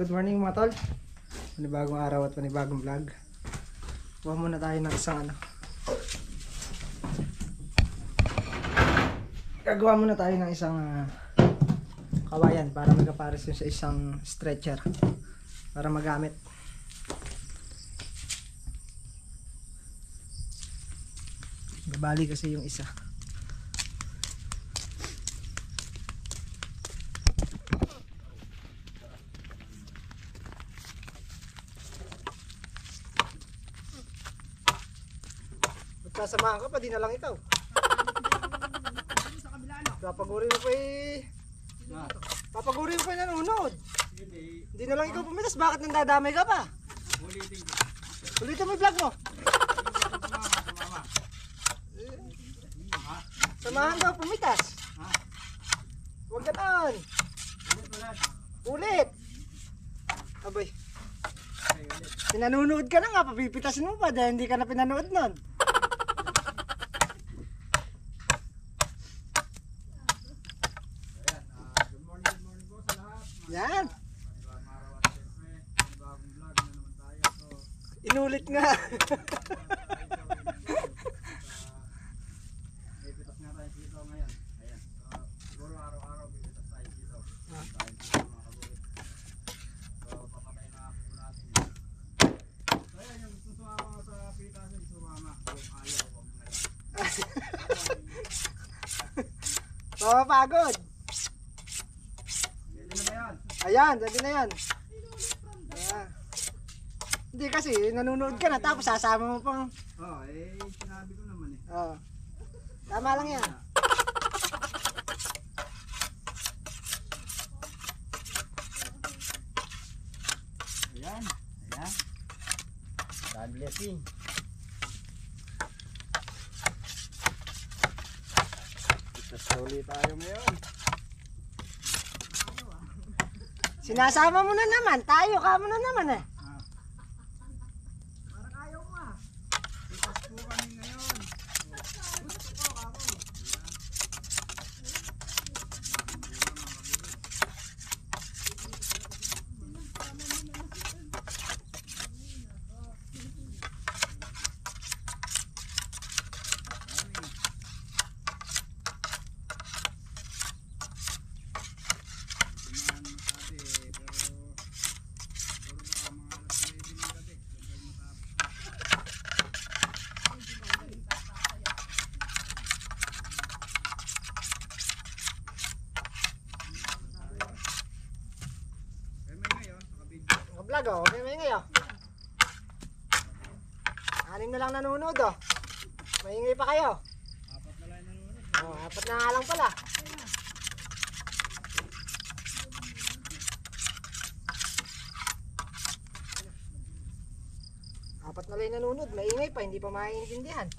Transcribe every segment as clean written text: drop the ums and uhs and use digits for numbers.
Good morning mga tol. Panibagong araw at panibagong vlog. Kuha muna tayo ng isang gagawa muna tayo ng isang kawayan para magkapares yun sa isang stretcher para magamit. Gabali kasi yung isa. Sasamahan ka pa, di na lang ikaw. Papaguri mo pa papaguri mo pa yung nanonood. Hindi na lang ikaw pumitas, bakit nandadamay ka pa? Ulitin mo yung vlog mo. Samahan daw pumitas. Huwag ka taon. Ulit. Abay. Pinanonood ka na nga, papipitasin mo pa dahil hindi ka na pinanood nun. Yan. Inulit nga. Mapapagod. Ayan, sabi na yan. Hindi kasi, nanonood ka na tapos sasama mo pang... Sinabi ko naman eh. Tama lang yan. Ayan. God blessing. Slowly tayo ngayon. Sinasama mo na naman, tayo ka mo na naman eh. Parang ayaw mo ah. Itas po kami ngayon. Vlog oh, may ingay oh. 6 na lang nanonood oh. Maingay pa kayo. 4 na lang nanonood. 4 na nga lang pala. Apat na lang nanonood, maingay pa, hindi pa maiintindihan.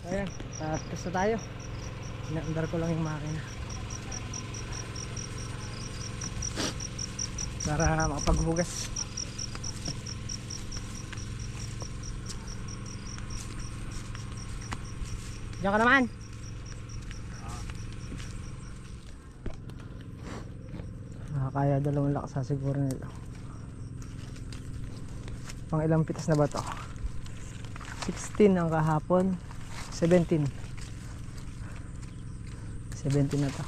Ayan, taas na tayo. Inaandar ko lang yung makina para makapaghugas. Diyan ka naman. Kaya 2 laksa siguro nila. Pang ilang pitas na ba to? 16 ang kahapon. 17 na to.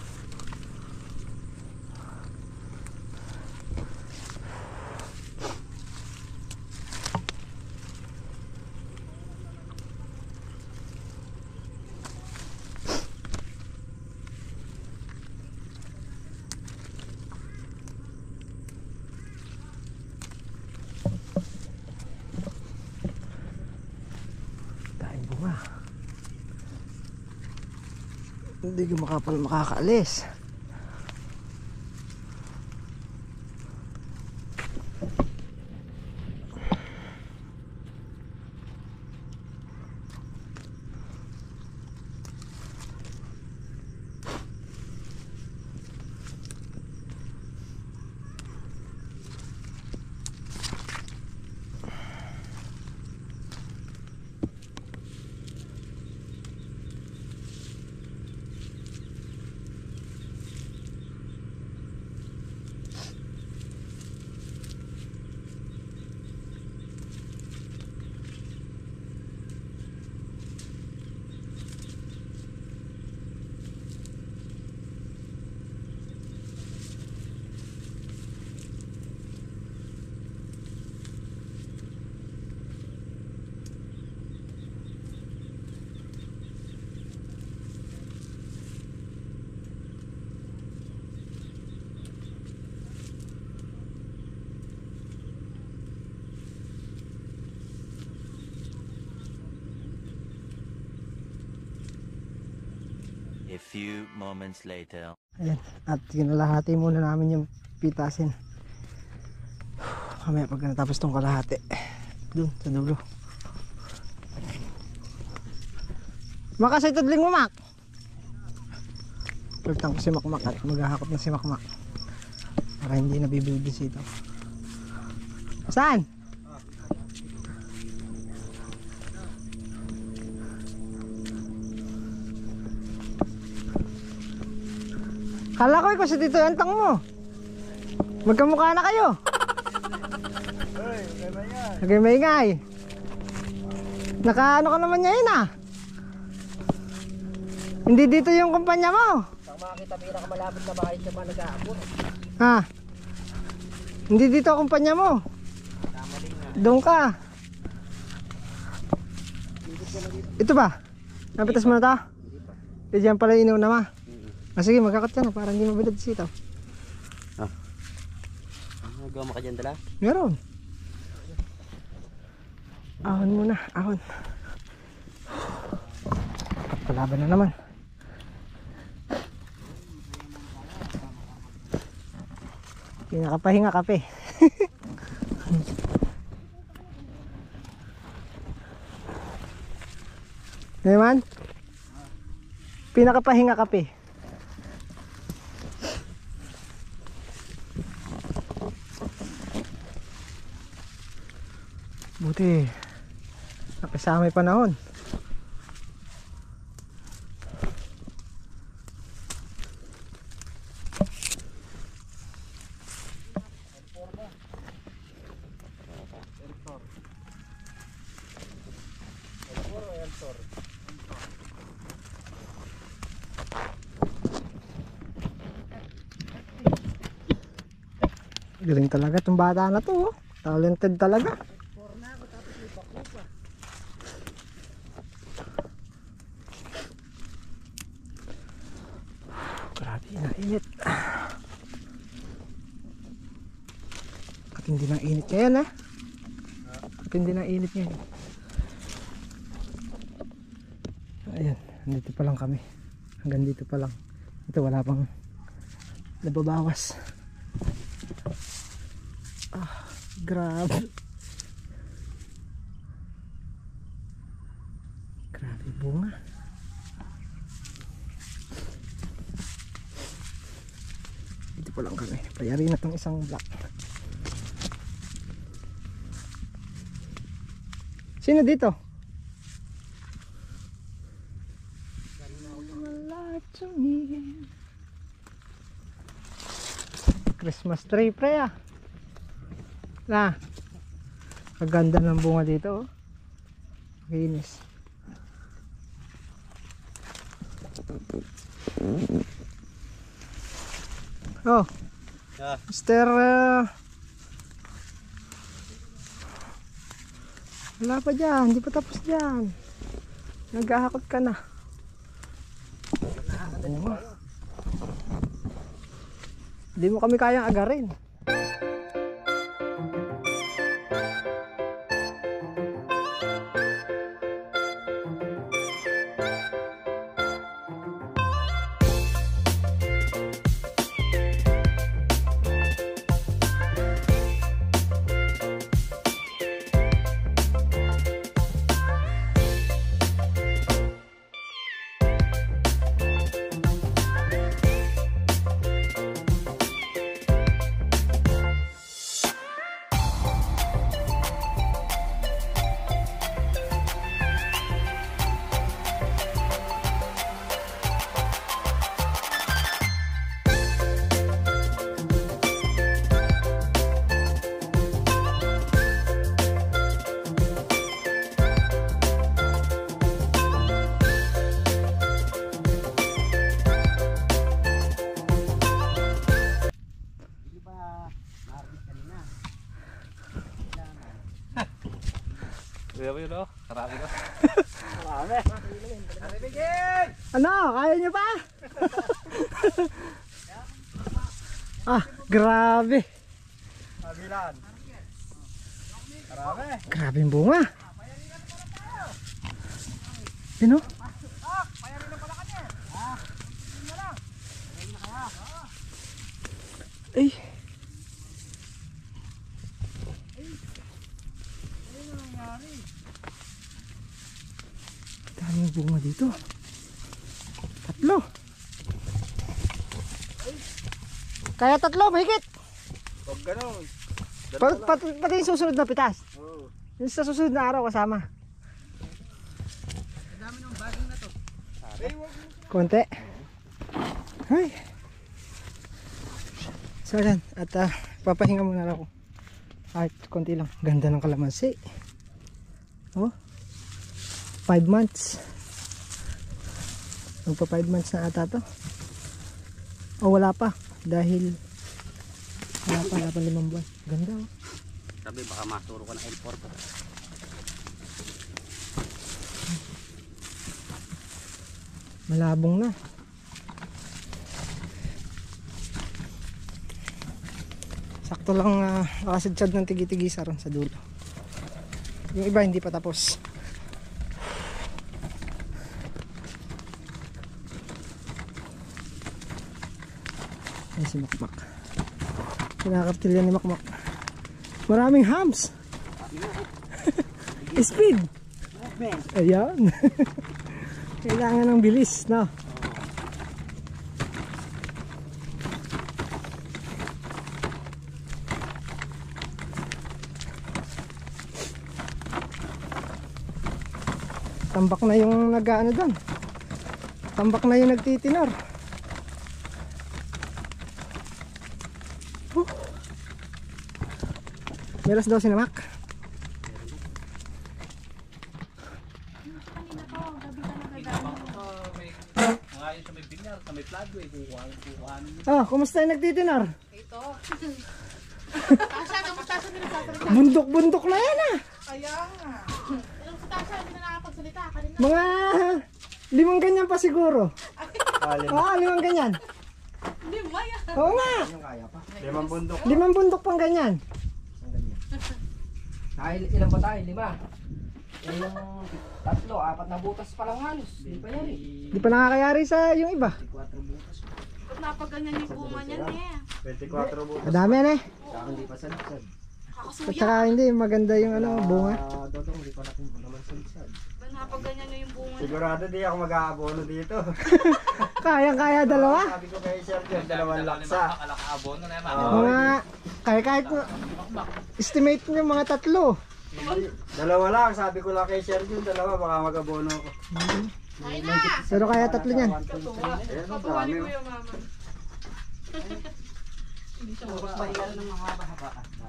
Dahil bunga. Hindi ka makakaalis. A few moments later. Ayan, at kinalahati muna namin yung pitasin. Mamaya pag natapos tong kalahati, dun sa dulo. Makasay tudling mo, Mak. Pagtang ko si Makmak at maghahakot na si Makmak para hindi nabibilid dito. Saan? Kala ko kasi dito yung tang mo. Magkamukha na kayo. Hoy, may yan. Nagay-maingay. Nakaano ka naman niya yun ah. Hindi dito yung kumpanya mo. Saan makakita pinakamalapit na bahay siya pa nag-aabot? Ha? Hindi dito ang kumpanya mo. Doon ka. Ito ba? Napitas mo na ito? Hindi dyan pala inauna ma. Ah, sige, magkakot ka na para hindi mabilad sitaw. Nagawa mo ka dyan dala? Meron. Ahon muna, ahon. Palaban na naman. Pinakapahinga kape. Naman? Pinakapahinga kape. Buti nakasama yung panahon. Galing talaga itong bata na to, oh. Talented talaga. Grabe, nainit. Katindi ng init ngayon, eh. Katindi ng init ngayon. Ayan, nandito pa lang kami. Hanggang dito pa lang. Ito wala pang nababawas. Ah, grabe. Grabe bunga. Dito pa lang kami. Payari na tong isang block. Sino dito? Christmas tree pre ah. Na. Kaganda ng bunga dito oh. Kinis. Oh. Mr. Wala pa dyan, hindi pa tapos dyan. Nag-ahakot ka na. Hindi mo kami kayang agarin. Karami ko. Ano? Kaya nyo pa? Ah, grabe. Kabilan. Karami. Grabe yung bunga. Yun o. Ay. Daming bunga dito. Tatlo. Kaya tatlo, mahigit. Pag gano'n. Pati yung susunod na pitas. Oo. Yung sa susunod na araw kasama. Konti. Ay. So yan. At papahinga muna ako. Kahit konti lang. Ganda ng kalamansi. Oh. 5 months. Magpa 5 months na ata to. Oh, wala pa. Dahil wala pa 5 buwan. Ganda oh. Sabi baka maturo ko ng L4 ko. Malabong na. Sakto lang nakasidsyad ng tigi-tigisa ron sa dulo. Yung iba hindi pa tapos. Ay si Makmak. Kinakaptil yan ni Makmak. Maraming hams. Speed. Ayan. Kailangan ng bilis, no? Tambak na yung nag-ano doon. Tambak na yung nagtitinor. Meron daw sinamak. Oh, kumusta yung nagtitinor? Ito. Tasha, kamusta siya din nagsasalita? Bundok-bundok na yan ah. Kaya nga. Ilang si Tasha hindi na nakapagsalita kanina. Mga 5 ganyan pa siguro. Ah, 5 ganyan. Hindi, maya. Oo nga. 5 bundok. 5 bundok pang ganyan. Dahil ilan ba tayo? 5. Eh, yung 3, 4 na butas pa lang halos. Hindi pa yan eh. Di pa nakakayari sa yung iba. 4 butas. Ba't napaganyan yung bunga niyan eh? 24 butas. Madami yan eh. Saka hindi pa salitsad. At Kakasuya. saka hindi, maganda yung ano, bunga. Dodong, hindi pa naman salitsad. Ba't napaganyan na yung bunga niya? Sigurado di ako mag-aabono dito. Kaya dalawa. Sabi ko kay Sir John, 2 laksa. Mga, kahit estimate nyo mga 3. 2 lang, sabi ko lang kay Sir John, 2 baka mag-abono ko. Ay na! Pero kaya 3 niyan. Ayan, ang Kapuha dami. ni Kuya Mama.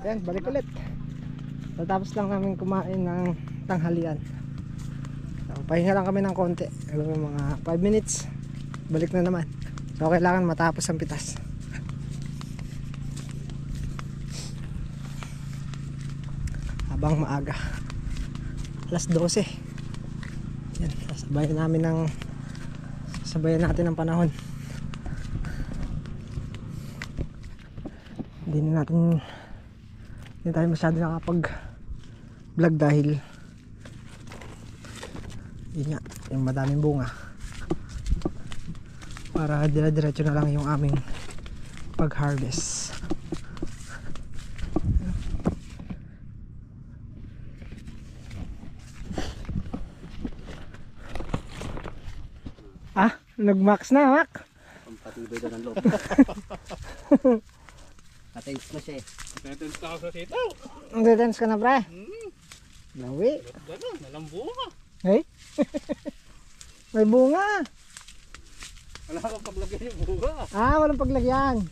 Yan, balik ulit. Tatapos lang namin kumain ng tanghalian. So, pahinga lang kami ng konti. Mga 5 minutes. Balik na naman. So kailangan matapos ang pitas. Habang maaga. Alas 12. Yan, sabayan natin ng panahon. Hindi tayo masyado nakapag vlog dahil yun nga, yung madaming bunga, para dire-diretso na lang yung aming pag harvest. Nag-max na, Mac. Pampatibay daw ng loob. Natense na siya eh. Ang detens ka na, pre. Lawi. Walang bunga. Hey? May bunga. Wala kang paglagyan yung bunga. Walang paglagyan.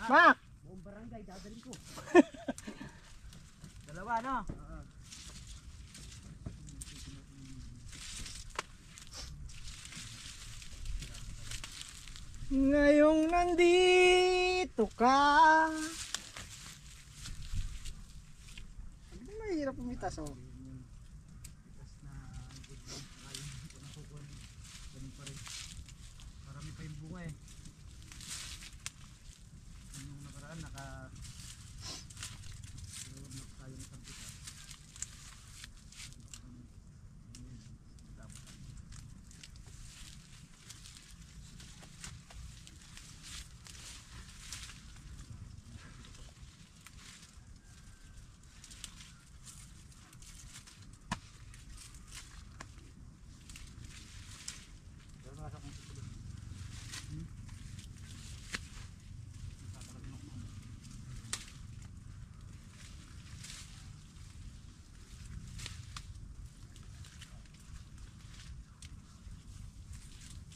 Mak! Buong barangay, dadalhin ko. 2 no? Ngayong nandito ka. Mahirap pumitas oh.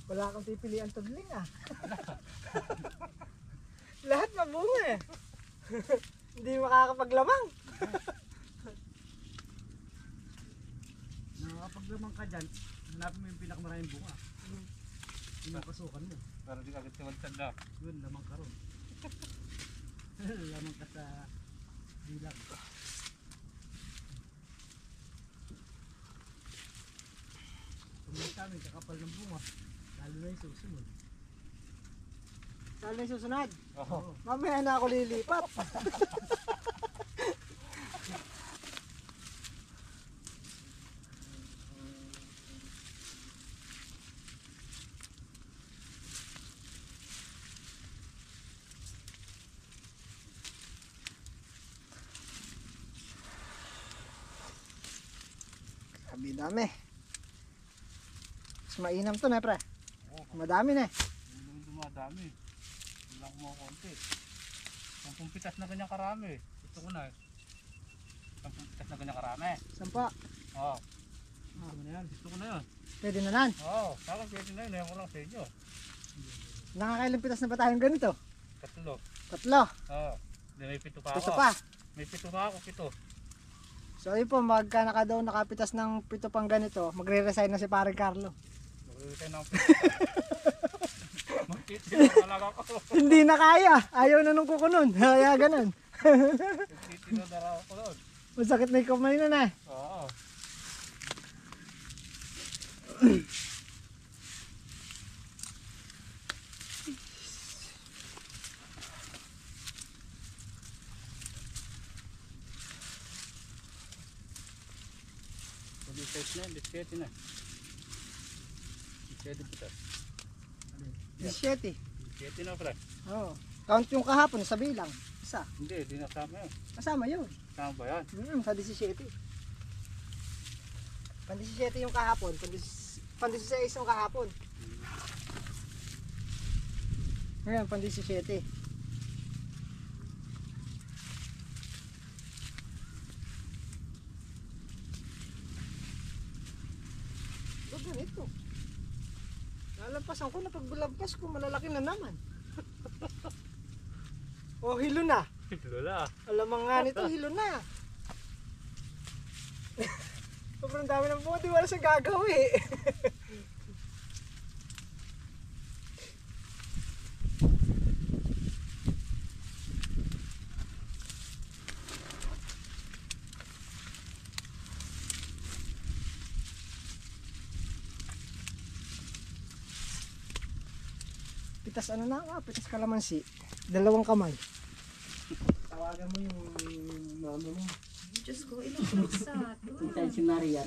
Wala kang pipilian tudling ah. Lahat mabunga eh. Hindi makakapaglamang. Nakakapaglamang ka dyan, hanapin mo yung pinakamaraming bunga. Yun ang pasukan mo. Para di agad tiwagtad na. Yun, lamang ka ron. Lamang ka sa bilang. Kung may kami, kakapal ng bunga. Lalo na yung susunod. Saan na yung susunod? Oo. Mamaya na ako lilipat. Sabi dami. Mas mainam to na pre. Madami na eh. Yung dumadami. Wala ko mga konti. Ang pumpitas na ganyan karami. Gusto ko na eh. Ang pumpitas na ganyan karami. Sampa. Oo. Gusto ko na yan. Gusto ko na yan. Pwede na nan. Oo. Saka pwede na yun. Ayaw ko lang sa inyo. Nakakailang pitas na ba tayong ganito? 3. 3. Oo. May 7 pa ako. Pito pa. May 7 pa ako. 7. So ayun po, magka daw nakapitas ng 7 pang ganito, magre-resign na si Pare Carlo. Magre-resign na ako. Magtitira talaga ako. Hindi na kaya. Ayaw na nung kukunon. Kaya ganun. Magtitira talaga ako doon. Masakit na yung kamay na na. Oo. Pag-size na yun, 17 na. 17 pitas. 17. 17 na pre. Oo. Count yung kahapon sa bilang. Isa. Hindi, di nasama yun. Kasama yun. Kasama ba yan? Sa 17. Pan 17 yung kahapon. Pan 16 yung kahapon. Ngayon, pan 17. Ba't ganito? Nalampasan ko na pagbulampas ko, malalaki na naman. Oh, hilo na. Lola. Alamang nga nito, hilo na. Sobrang dami ng bunga, di wala sa gagawin. Pitas ano na nga, pitas kalamansi. 2 kamay. Tawagan mo yung mama mo. Diyos ko, ilang sa Minsan si Marian.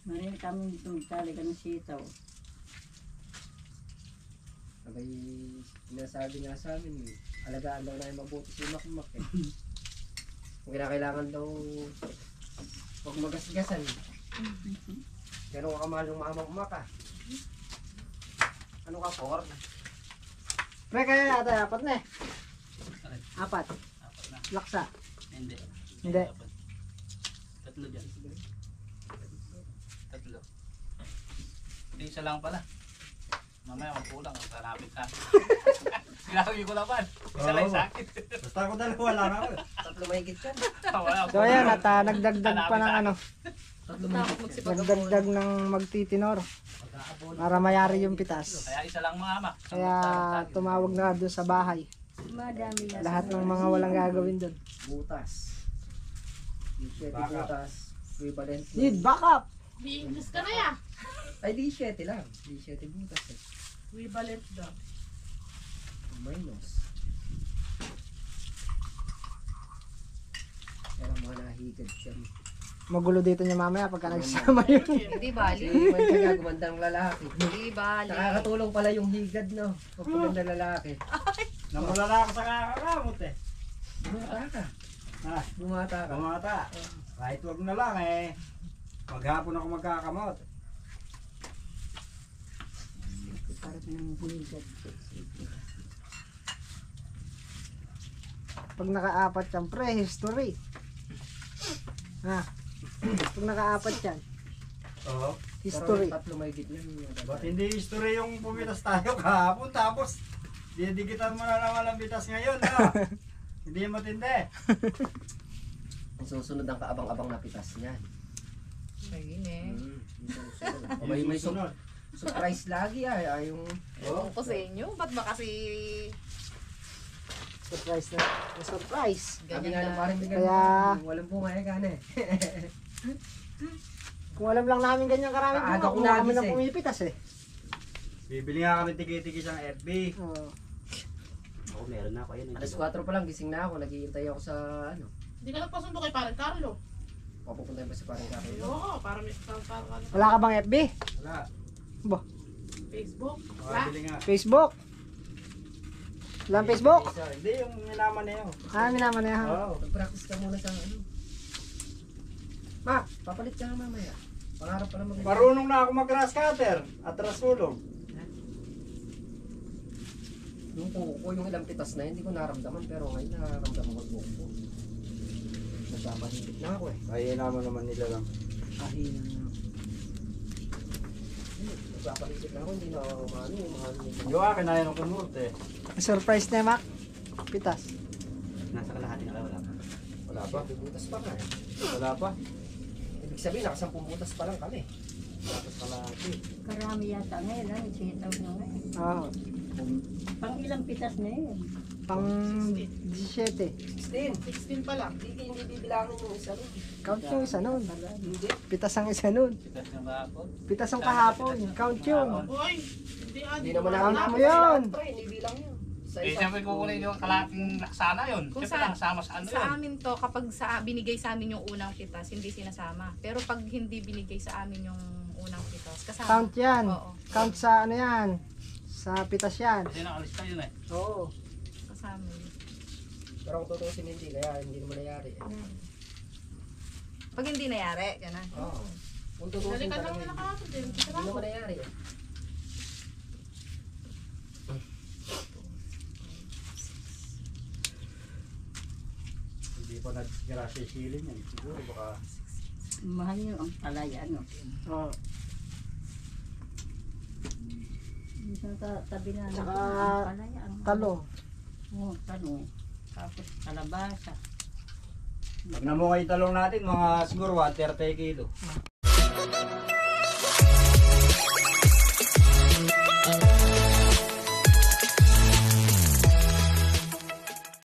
Marian kami dito magtali ka ng sitaw. Sabay sinasabi nga sa amin, alagaan daw na yung mabuti si Makmak eh. Kung kinakailangan daw huwag magasgasan. Ganun ka kamahal ng mga Makmak ah. Ano ka, 4? Pre, kaya yata 4 na eh. 4. Apat na. Laksa. Hindi. Hindi. 3 dyan. 3. Hindi, isa lang pala. Mamaya magkulang, hanapin ka. Sinabi ko naman. Isa lang sa akin. Basta ako 2 lang ako. 3 mahigit yan. So ayan, at nagdagdag pa ng ano. 3 mahigit. Nagdagdag ng magtitinor. Para mayari yung pitas. Kaya isa lang mga ama. Kaya tumawag na doon sa bahay. Madami na. Lahat ng mga walang gagawin doon. Butas. 17 butas. Equivalent. Need backup! Bi-English ka na ya. Ay, 17 lang. 17 butas eh. Equivalent daw. Minus. Pero mga nahigad siya. Magulo dito niya mamaya pagka nagsama yun. Hindi bali. Kasi may kaya gumandang lalaki. Hindi bali. Nakakatulong pala yung higad no. Pag gumanda lalaki. Namula na ako sa kakakamot eh. Bumata ka. Ah, Bumata ka. Pumata. Kahit wag na lang eh. Maghapon ako magkakamot. Parang ng higad. Pag naka-4 yan, pre-history. Ha? Pag naka-4 yan. Oo. History. Pero tatlo may gitna. Ba't hindi history yung pumitas tayo kahapon tapos didikitan mo na naman ang bitas ngayon ha? Hindi matindi. Ang susunod ang kaabang-abang na pitas niyan. Ayun eh. May surprise lagi ay yung Ewan ko sa inyo. Ba't ba kasi Surprise na. May surprise. sabi ganyan nga ng na? parang bigan Kaya- walang bunga eh gane. Kung alam lang namin ganyan karami Kaaga bunga, ko kung kami na nagising. pumipitas eh. Bibili nga kami tiki-tiki sa FB. Oo. Oo, meron na ako yun. Alas 4 pa lang gising na ako, naghihintay ako sa ano. Hindi ka nagpasundo kay parang Carlo. Papupunta ba sa parang kakain? Oo, para may parang Wala ka bang FB? Wala. Facebook. Bibili nga. Facebook? Wala ang Facebook? Hindi yung nilaman na yun. Naman na yan. Oo. Mag-practice ka muna sa ano. Ma, papalit ka nga mamaya. Pangarap pala mag- Marunong na ako mag-grass cutter at rasulong. Yung kuko, yung ilang pitas na yun, hindi ko naramdaman. Pero ngayon nararamdaman ko yung kuko. Nagpapanipit na ako eh. Ay, naman nila lang. Kahinan na. Nagpapanipit na ako, hindi na ako umano yung mga ano. Yung akin ayaw ng kumurte. Surprise na Mac. Pitas. Nasa kalahati na wala pa. Wala pa. Butas pa nga eh. Wala pa. Ibig sabihin, nakasampung butas pa lang kami. Tapos kalahati. Karami yata ngayon, ha? Sitaw na ngayon. Oo. Pang ilang pitas na yun. Pang 17. 16 pa lang. Hindi bibilangin yung isa rin. Count yung isa nun. Hindi. Pitas ang isa nun. Pitas ng kahapon. Pitas ang kahapon. Count yun. Uy, hindi Hindi naman Count namin mo yun. Hindi bilang yun. Sa Eh, isa. siyempre kukunin yung kalating laksana yun. Kung Siyempre lang sama sa ano Sa yun. amin to, kapag binigay sa amin yung unang pitas, hindi sinasama. Pero pag hindi binigay sa amin yung unang pitas, kasama. Count yan. Oo, Count sa ano yan. Sa pitas yan. Kasi nakalis ka yun eh. Oo. kasama yun. Pero kung tutusin hindi, kaya hindi naman nangyari. Pag hindi nangyari, gano'n. Oo. Kung tutusin Dalikan lang talaga, nila kahapon din. hindi naman nangyari. Hindi pa nag-grass ceiling yan. Siguro baka Mahal yun ang palaya, no? Oo. Minsan sa tabi na Tsaka ang palaya. Ang Talong. Oo, talong. Tapos kalabasa. pag namunga yung talong natin, mga siguro 130 kilo.